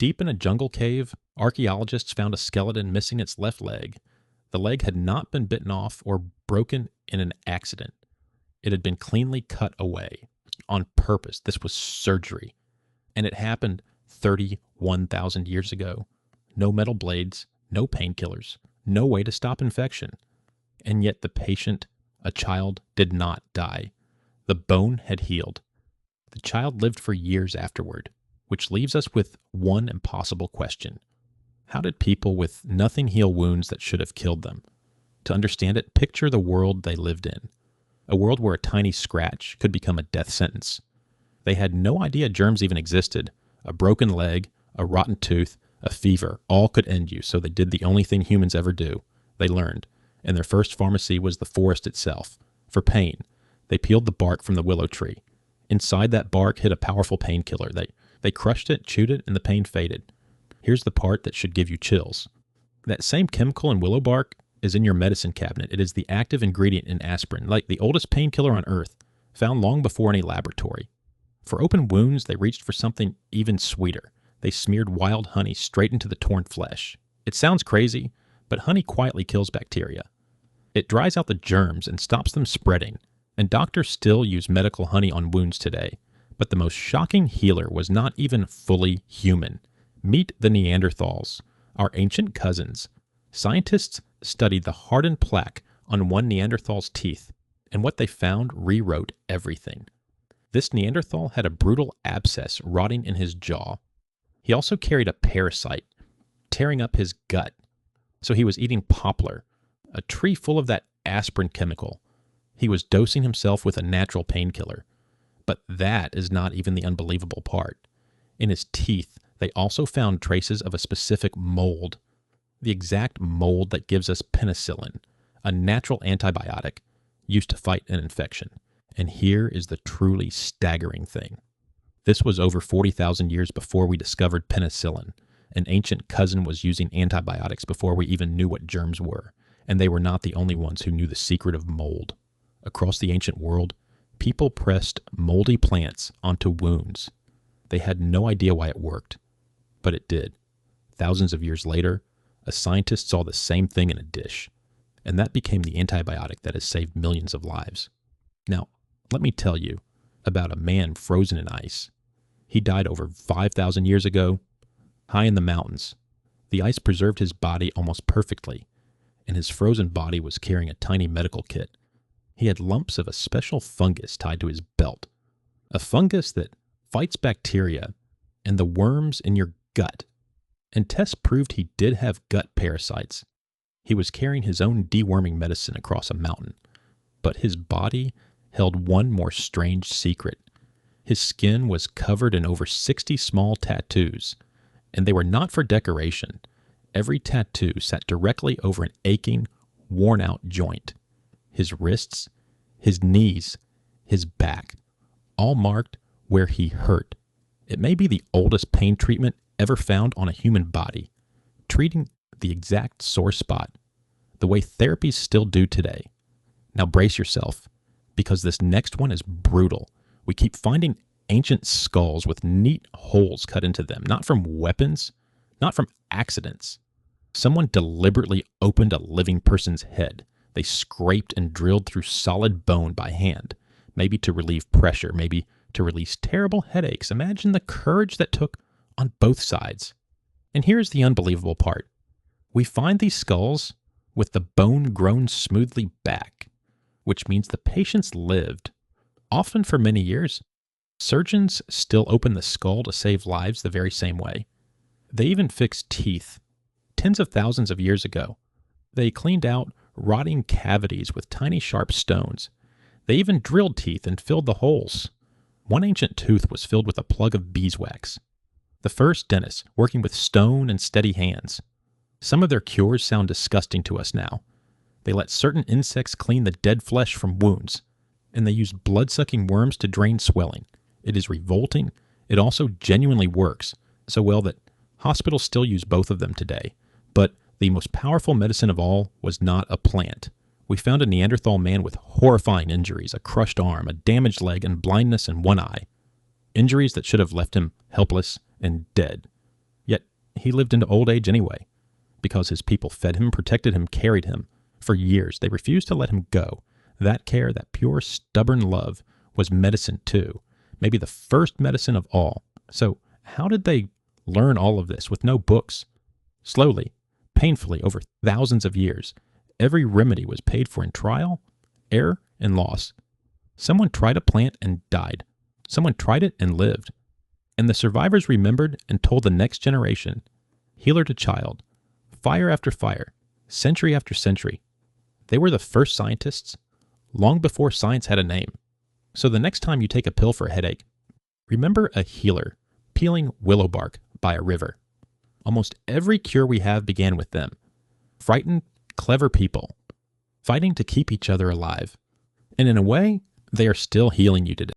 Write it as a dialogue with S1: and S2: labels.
S1: Deep in a jungle cave, archaeologists found a skeleton missing its left leg. The leg had not been bitten off or broken in an accident. It had been cleanly cut away on purpose. This was surgery. And it happened 31,000 years ago. No metal blades, no painkillers, no way to stop infection. And yet the patient, a child, did not die. The bone had healed. The child lived for years afterward, which leaves us with one impossible question. How did people with nothing heal wounds that should have killed them? To understand it, picture the world they lived in. A world where a tiny scratch could become a death sentence. They had no idea germs even existed. A broken leg, a rotten tooth, a fever, all could end you, so they did the only thing humans ever do. They learned. And their first pharmacy was the forest itself. For pain, they peeled the bark from the willow tree. Inside that bark hid a powerful painkiller. They crushed it, chewed it, and the pain faded. Here's the part that should give you chills. That same chemical in willow bark is in your medicine cabinet. It is the active ingredient in aspirin, like the oldest painkiller on Earth, found long before any laboratory. For open wounds, they reached for something even sweeter. They smeared wild honey straight into the torn flesh. It sounds crazy, but honey quietly kills bacteria. It dries out the germs and stops them spreading, and doctors still use medical honey on wounds today. But the most shocking healer was not even fully human. Meet the Neanderthals, our ancient cousins. Scientists studied the hardened plaque on one Neanderthal's teeth, and what they found rewrote everything. This Neanderthal had a brutal abscess rotting in his jaw. He also carried a parasite, tearing up his gut. So he was eating poplar, a tree full of that aspirin chemical. He was dosing himself with a natural painkiller. But that is not even the unbelievable part. In his teeth, they also found traces of a specific mold, the exact mold that gives us penicillin, a natural antibiotic used to fight an infection. And here is the truly staggering thing. This was over 40,000 years before we discovered penicillin. An ancient cousin was using antibiotics before we even knew what germs were, and they were not the only ones who knew the secret of mold. Across the ancient world, people pressed moldy plants onto wounds. They had no idea why it worked, but it did. Thousands of years later, a scientist saw the same thing in a dish, and that became the antibiotic that has saved millions of lives. Now, let me tell you about a man frozen in ice. He died over 5,000 years ago, high in the mountains. The ice preserved his body almost perfectly, and his frozen body was carrying a tiny medical kit. He had lumps of a special fungus tied to his belt, a fungus that fights bacteria and the worms in your gut. And tests proved he did have gut parasites. He was carrying his own deworming medicine across a mountain, but his body held one more strange secret. His skin was covered in over 60 small tattoos, and they were not for decoration. Every tattoo sat directly over an aching, worn-out joint. His wrists, his knees, his back, all marked where he hurt. It may be the oldest pain treatment ever found on a human body, treating the exact sore spot, the way therapies still do today. Now brace yourself, because this next one is brutal. We keep finding ancient skulls with neat holes cut into them, not from weapons, not from accidents. Someone deliberately opened a living person's head. They scraped and drilled through solid bone by hand, maybe to relieve pressure, maybe to release terrible headaches. Imagine the courage that took on both sides. And here's the unbelievable part. We find these skulls with the bone grown smoothly back, which means the patients lived, often for many years. Surgeons still open the skull to save lives the very same way. They even fixed teeth tens of thousands of years ago. They cleaned out rotting cavities with tiny sharp stones. They even drilled teeth and filled the holes. One ancient tooth was filled with a plug of beeswax. The first dentists working with stone and steady hands. Some of their cures sound disgusting to us now. They let certain insects clean the dead flesh from wounds, and they used blood-sucking worms to drain swelling. It is revolting. It also genuinely works, so well that hospitals still use both of them today. But the most powerful medicine of all was not a plant. We found a Neanderthal man with horrifying injuries, a crushed arm, a damaged leg, and blindness in one eye. Injuries that should have left him helpless and dead. Yet he lived into old age anyway, because his people fed him, protected him, carried him. For years, they refused to let him go. That care, that pure, stubborn love, was medicine too, maybe the first medicine of all. So how did they learn all of this with no books? Slowly, painfully, over thousands of years, every remedy was paid for in trial, error, and loss. Someone tried a plant and died. Someone tried it and lived. And the survivors remembered and told the next generation, healer to child, fire after fire, century after century. They were the first scientists, long before science had a name. So the next time you take a pill for a headache, remember a healer peeling willow bark by a river. Almost every cure we have began with them. Frightened, clever people, fighting to keep each other alive. And in a way, they are still healing you today.